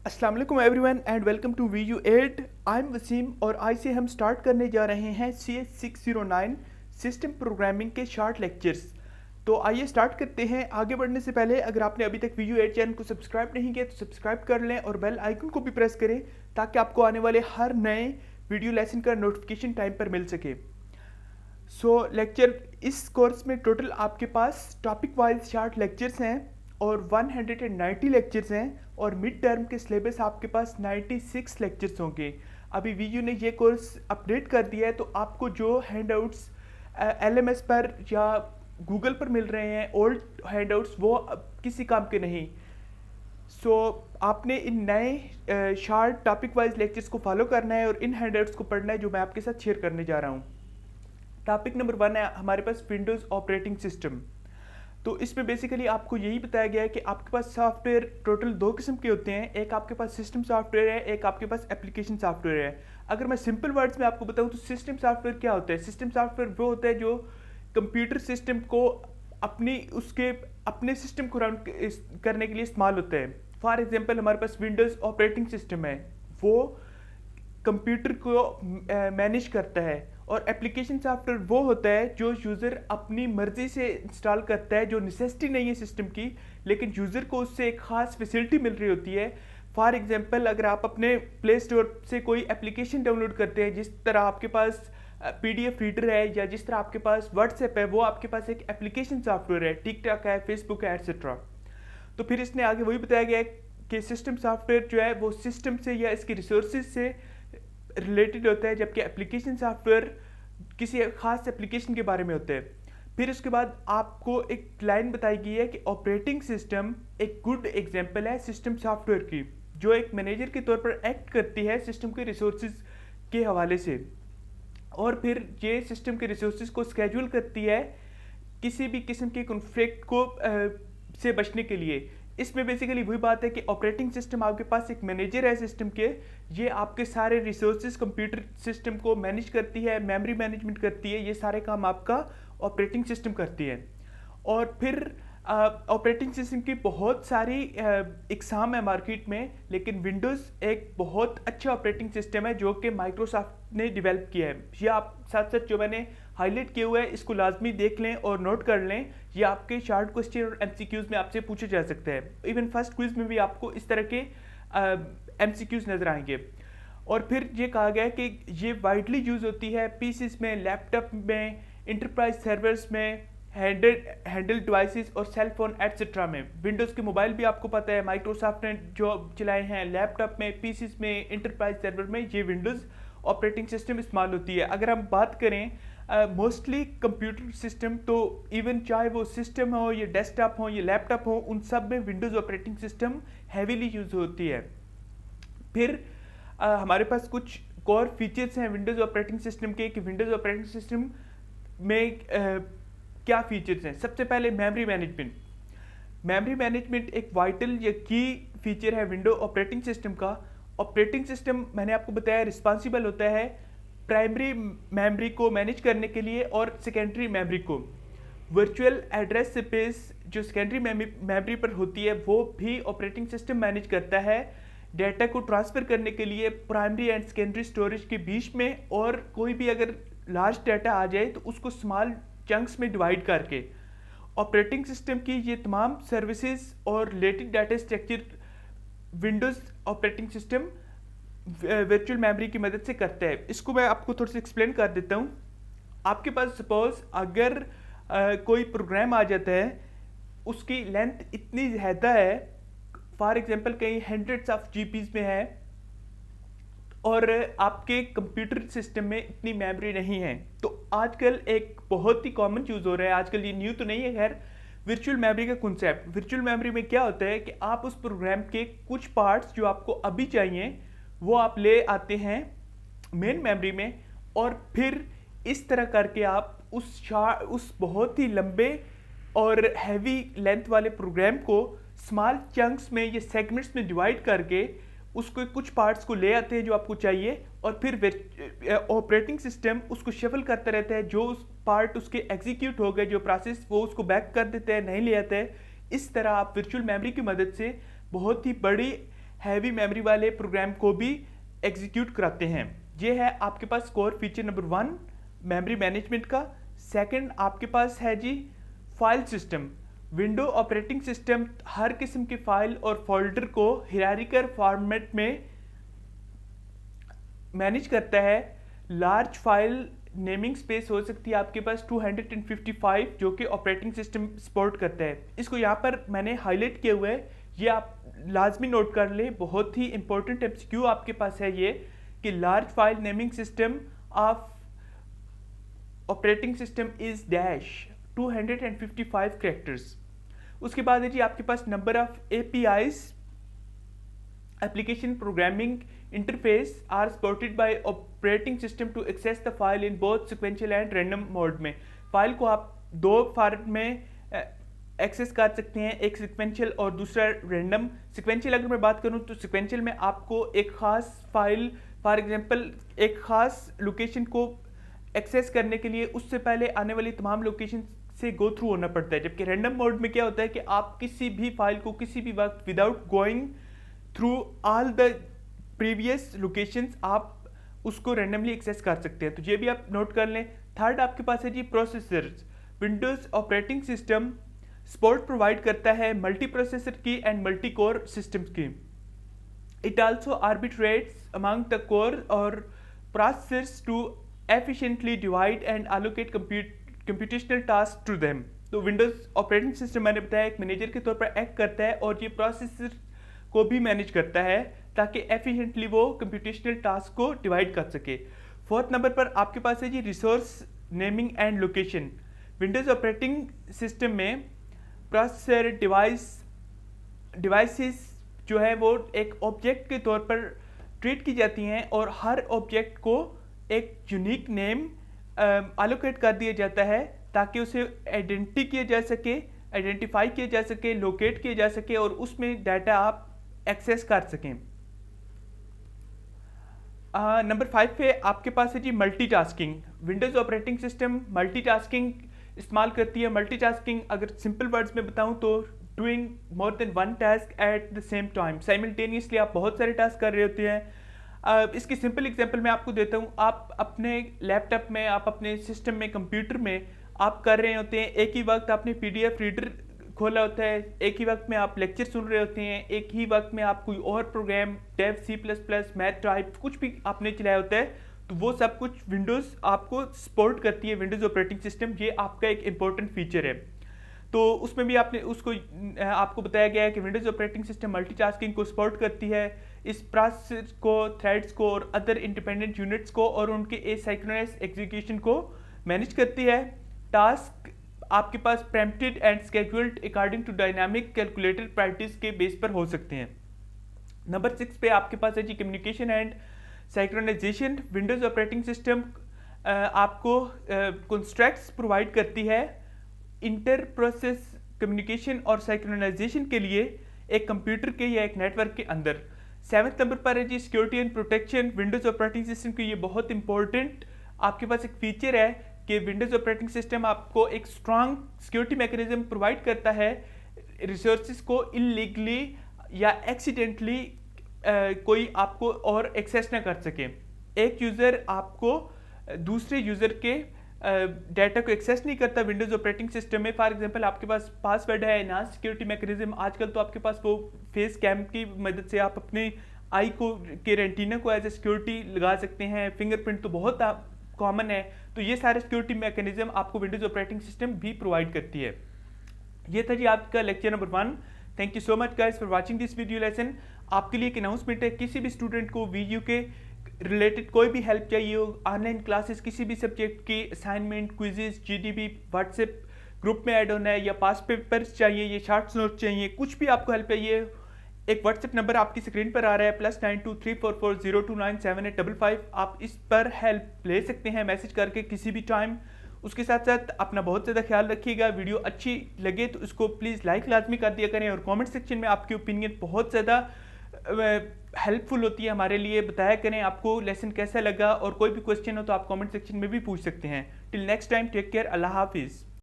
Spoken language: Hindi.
अस्सलाम वालेकुम everyone and welcome to VU8। I am Waseem और आज से हम स्टार्ट करने जा रहे हैं CS609 सिस्टम प्रोग्रामिंग के शॉर्ट लेक्चर्स। तो आइए स्टार्ट करते हैं। आगे बढ़ने से पहले अगर आपने अभी तक VU8 चैनल को सब्सक्राइब नहीं किया तो सब्सक्राइब कर लें और बेल आइकन को भी प्रेस करें ताकि आपको आने वाले हर नए वीडियो लेसन का नोटिफिकेशन टाइम पर मिल सके। लेक्चर इस कोर्स में टोटल आपके पास टॉपिक वाइज शॉर्ट लेक्चर्स हैं और 190 लेक्चर्स हैं और मिड टर्म के सिलेबस आपके पास 96 लेक्चर्स होंगे। अभी वीयू ने ये कोर्स अपडेट कर दिया है तो आपको जो हैंडआउट्स LMS पर या गूगल पर मिल रहे हैं ओल्ड हैंडआउट्स वो अब किसी काम के नहीं। आपने इन नए शॉर्ट टॉपिक वाइज लेक्चर्स को फॉलो करना है और इन हैंडआउट्स को पढ़ना है जो मैं आपके साथ शेयर करने जा रहा हूँ। टॉपिक नंबर 1 है हमारे पास विंडोज़ ऑपरेटिंग सिस्टम। तो इसमें बेसिकली आपको यही बताया गया है कि आपके पास सॉफ्टवेयर टोटल दो किस्म के होते हैं। एक आपके पास सिस्टम सॉफ्टवेयर है, एक आपके पास एप्लीकेशन सॉफ्टवेयर है। अगर मैं सिंपल वर्ड्स में आपको बताऊं तो सिस्टम सॉफ्टवेयर क्या होता है? सिस्टम सॉफ्टवेयर वो होता है जो कंप्यूटर सिस्टम को अपने सिस्टम को रन करने के लिए इस्तेमाल होता है। फॉर एग्जाम्पल हमारे पास विंडोज़ ऑपरेटिंग सिस्टम है, वो कंप्यूटर को मैनेज करता है। और एप्लीकेशन सॉफ्टवेयर वो होता है जो यूज़र अपनी मर्ज़ी से इंस्टॉल करता है, जो नेसेसिटी नहीं है सिस्टम की, लेकिन यूज़र को उससे एक ख़ास फैसिलिटी मिल रही होती है। फॉर एग्जांपल अगर आप अपने प्ले स्टोर से कोई एप्लीकेशन डाउनलोड करते हैं, जिस तरह आपके पास PDF रीडर है या जिस तरह आपके पास व्हाट्सएप है, वो आपके पास एक एप्लीकेशन सॉफ्टवेयर है, टिकटॉक है, फेसबुक है, एट्सेट्रा। तो फिर इसने आगे वही बताया गया है कि सिस्टम सॉफ्टवेयर जो है वो सिस्टम से या इसके रिसोर्सेज से रिलेटेड होता है, जबकि एप्लीकेशन सॉफ्टवेयर किसी खास एप्लीकेशन के बारे में होता है। फिर उसके बाद आपको एक लाइन बताई गई है कि ऑपरेटिंग सिस्टम एक गुड एग्जांपल है सिस्टम सॉफ्टवेयर की, जो एक मैनेजर के तौर पर एक्ट करती है सिस्टम के रिसोर्सेज के हवाले से, और फिर ये सिस्टम के रिसोर्सेज को स्केड्यूल करती है किसी भी किस्म के कॉन्फ्लिक्ट को से बचने के लिए। इसमें बेसिकली वही बात है कि ऑपरेटिंग सिस्टम आपके पास एक मैनेजर है सिस्टम के, ये आपके सारे रिसोर्सेज कंप्यूटर सिस्टम को मैनेज करती है, मेमोरी मैनेजमेंट करती है, ये सारे काम आपका ऑपरेटिंग सिस्टम करती है। और फिर ऑपरेटिंग सिस्टम की बहुत सारी इकसाम है मार्केट में, लेकिन विंडोज़ एक बहुत अच्छा ऑपरेटिंग सिस्टम है जो कि माइक्रोसॉफ्ट ने डेवलप किया है। ये आप साथ साथ जो मैंने हाईलाइट किया हुआ है इसको लाजमी देख लें और नोट कर लें। ये आपके शॉर्ट क्वेश्चन और MCQs में आपसे पूछे जा सकते हैं। इवन फर्स्ट क्विज में भी आपको इस तरह के MCQs नजर आएंगे। और फिर ये कहा गया है कि ये वाइडली यूज होती है पीसीज में, लैपटॉप में, इंटरप्राइज सर्वर्स में, हैंडल डिवाइसेस और सेल फोन एटसेट्रा में। विंडोज़ के मोबाइल भी आपको पता है माइक्रोसॉफ्ट ने जो चलाए हैं, लैपटॉप में, पीसीज में, इंटरप्राइज सर्वर में ये विंडोज़ ऑपरेटिंग सिस्टम इस्तेमाल होती है। अगर हम बात करें मोस्टली कंप्यूटर सिस्टम, तो इवन चाहे वो सिस्टम हो, ये डेस्कटॉप हो, ये लैपटॉप हो, उन सब में Windows operating system heavily use होती है। फिर हमारे पास कुछ कोर फीचर्स हैं विंडोज़ ऑपरेटिंग सिस्टम के कि विंडोज़ ऑपरेटिंग सिस्टम में क्या फीचर्स हैं। सबसे पहले मेमोरी मैनेजमेंट। मेमोरी मैनेजमेंट एक वाइटल या की फीचर है विंडो ऑपरेटिंग सिस्टम का। ऑपरेटिंग सिस्टम मैंने आपको बताया रिस्पॉन्सिबल होता है प्राइमरी मेमोरी को मैनेज करने के लिए और सेकेंडरी मेमोरी को। वर्चुअल एड्रेस स्पेस जो सेकेंडरी मेमोरी पर होती है वो भी ऑपरेटिंग सिस्टम मैनेज करता है डेटा को ट्रांसफ़र करने के लिए प्राइमरी एंड सेकेंडरी स्टोरेज के बीच में। और कोई भी अगर लार्ज डाटा आ जाए तो उसको स्मॉल चंक्स में डिवाइड करके ऑपरेटिंग सिस्टम की ये तमाम सर्विसेज और related data structure Windows operating system virtual memory की मदद से करता है। इसको मैं आपको थोड़ा सा एक्सप्लेन कर देता हूँ। आपके पास सपोज अगर कोई प्रोग्राम आ जाता है, उसकी लेंथ इतनी ज़्यादा है, फॉर एग्जांपल कहीं हंड्रेड्स ऑफ GBs में है और आपके कंप्यूटर सिस्टम में इतनी मेमोरी नहीं है, तो आजकल एक बहुत ही कॉमन यूज़ हो रहा है, आजकल ये न्यू तो नहीं है खैर, वर्चुअल मेमोरी का कॉन्सेप्ट। वर्चुअल मेमोरी में क्या होता है कि आप उस प्रोग्राम के कुछ पार्ट्स जो आपको अभी चाहिए वो आप ले आते हैं मेन मेमोरी में, और फिर इस तरह करके आप उस बहुत ही लंबे और हैवी लेंथ वाले प्रोग्राम को स्मॉल चंक्स में, ये सेगमेंट्स में डिवाइड करके उसको कुछ पार्ट्स को ले आते हैं जो आपको चाहिए, और फिर ऑपरेटिंग सिस्टम उसको शफल करता रहता है। जो उस पार्ट उसके एग्जीक्यूट हो गए जो प्रोसेस, वो उसको बैक कर देते हैं, नहीं ले आते हैं। इस तरह आप वर्चुअल मेमोरी की मदद से बहुत ही बड़ी हैवी मेमोरी वाले प्रोग्राम को भी एग्जीक्यूट कराते हैं। ये है आपके पास core feature number 1 memory management का। सेकंड आपके पास है जी file system. Window operating system हर किस्म की फाइल और फोल्डर को हायरार्किकल फॉर्मेट में मैनेज करता है। लार्ज फाइल नेमिंग स्पेस हो सकती है आपके पास 255 जो कि ऑपरेटिंग सिस्टम सपोर्ट करता है। इसको यहाँ पर मैंने हाईलाइट किया हुआ है, ये आप लाजमी नोट कर ले, बहुत ही इंपॉर्टेंट एमसीक्यू आपके पास है ये कि large file naming system of operating system is dash 255 characters. उसके बाद है जी आपके पास number of APIs application programming interface are supported by operating system to access the file in both sequential and random mode में। फाइल को आप दो फॉर्मेट में एक्सेस कर सकते हैं, एक सिक्वेंशियल और दूसरा रैंडम। सिक्वेंशियल अगर मैं बात करूं तो सिक्वेंशियल में आपको एक खास फाइल फॉर एग्जांपल एक खास लोकेशन को एक्सेस करने के लिए उससे पहले आने वाली तमाम लोकेशन से गो थ्रू होना पड़ता है, जबकि रैंडम मोड में क्या होता है कि आप किसी भी फाइल को किसी भी वक्त without going through all the previous locations आप उसको रैंडमली एक्सेस कर सकते हैं। तो ये भी आप नोट कर लें। थर्ड आपके पास है जी processors. Windows operating system support provide करता है मल्टी प्रोसेसर की एंड मल्टी कोर सिस्टम्स की। It also arbitrates among the core और processors to efficiently divide and allocate computational task to them. तो विंडोज ऑपरेटिंग सिस्टम मैंने बताया एक मैनेजर के तौर पर एक्ट करता है और ये प्रोसेसर को भी मैनेज करता है ताकि एफिशिएंटली वो कंप्यूटेशनल टास्क को डिवाइड कर सके। फोर्थ नंबर पर आपके पास है जी resource naming and location. Windows operating system में प्रोसेसर डिवाइसेस जो है वो एक ऑब्जेक्ट के तौर पर ट्रीट की जाती हैं और हर ऑब्जेक्ट को एक यूनिक नेम एलोकेट कर दिया जाता है ताकि उसे आइडेंटिफाई किया जा सके, लोकेट किया जा सके और उसमें डाटा आप एक्सेस कर सकें। नंबर 5 पे आपके पास है जी multitasking. Windows operating system multitasking इस्तेमाल करती है। मल्टीटास्किंग अगर सिंपल वर्ड्स में बताऊं तो doing more than one task at the same time. Simultaneously आप बहुत सारे टास्क कर रहे होते हैं। इसकी सिंपल एग्जांपल मैं आपको देता हूं। आप अपने लैपटॉप में, आप अपने सिस्टम में, कंप्यूटर में आप कर रहे होते हैं, एक ही वक्त आपने पीडीएफ रीडर खोला होता है, एक ही वक्त में आप लेक्चर सुन रहे होते हैं, एक ही वक्त में आप कोई और program Dev C++ math type कुछ भी आपने चलाया होता है, तो वो सब कुछ विंडोज़ आपको सपोर्ट करती है। विंडोज़ ऑपरेटिंग सिस्टम ये आपका एक इंपॉर्टेंट फीचर है। तो उसमें भी आपने उसको आपको बताया गया है कि विंडोज़ ऑपरेटिंग सिस्टम मल्टीटास्किंग को सपोर्ट करती है। इस प्रोसेस को, थ्रेड्स को और अदर इंडिपेंडेंट यूनिट्स को और उनके एसिंक्रोनस एग्जीक्यूशन को मैनेज करती है। टास्क आपके पास preempted and scheduled according to dynamic calculated priorities के बेस पर हो सकते हैं। नंबर 6 पे आपके पास है जी communication and synchronization. Windows operating system आपको कंस्ट्रक्ट्स प्रोवाइड करती है इंटर प्रोसेस कम्युनिकेशन और सिंक्रोनाइजेशन के लिए एक कंप्यूटर के या एक नेटवर्क के अंदर। 7th नंबर पर है जी security and protection. Windows operating system की ये बहुत इंपॉर्टेंट आपके पास एक फीचर है कि विंडोज ऑपरेटिंग सिस्टम आपको एक स्ट्रांग सिक्योरिटी मैकेनिज्म प्रोवाइड करता है रिसोर्सेज को इलीगली या एक्सीडेंटली कोई आपको और एक्सेस ना कर सके। एक यूज़र आपको दूसरे यूज़र के डाटा को एक्सेस नहीं करता विंडोज ऑपरेटिंग सिस्टम में। फॉर एग्जांपल आपके पास पासवर्ड है, एनहांस सिक्योरिटी मैकेनिज्म। आजकल तो आपके पास वो फेस कैम की मदद से आप अपने आई को के रेटिना को एज ए सिक्योरिटी लगा सकते हैं। फिंगरप्रिंट तो बहुत कॉमन है। तो ये सारे सिक्योरिटी मैकेनिज्म आपको विंडोज ऑपरेटिंग सिस्टम भी प्रोवाइड करती है। ये था जी आपका lecture number 1। Thank you so much guys for watching this video lesson. आपके लिए एक अनाउंसमेंट है, किसी भी स्टूडेंट को वीडियो के रिलेटेड कोई भी हेल्प चाहिए हो, ऑनलाइन क्लासेस किसी भी सब्जेक्ट की, assignment, quizzes, GDB, WhatsApp group में ऐड होना है या पास पेपर्स चाहिए, ये शॉर्ट्स नोट चाहिए, कुछ भी आपको हेल्प चाहिए, एक व्हाट्सएप नंबर आपकी स्क्रीन पर आ रहा है +923440297855। आप इस पर हेल्प ले सकते हैं मैसेज करके किसी भी टाइम। उसके साथ साथ अपना बहुत ज़्यादा ख्याल रखिएगा। वीडियो अच्छी लगे तो उसको प्लीज़ लाइक लाजमी कर दिया करें और कमेंट सेक्शन में आपकी ओपिनियन बहुत ज़्यादा हेल्पफुल होती है हमारे लिए। बताया करें आपको लेसन कैसा लगा और कोई भी क्वेश्चन हो तो आप कमेंट सेक्शन में भी पूछ सकते हैं। Till next time, take care, अल्लाह हाफिज़।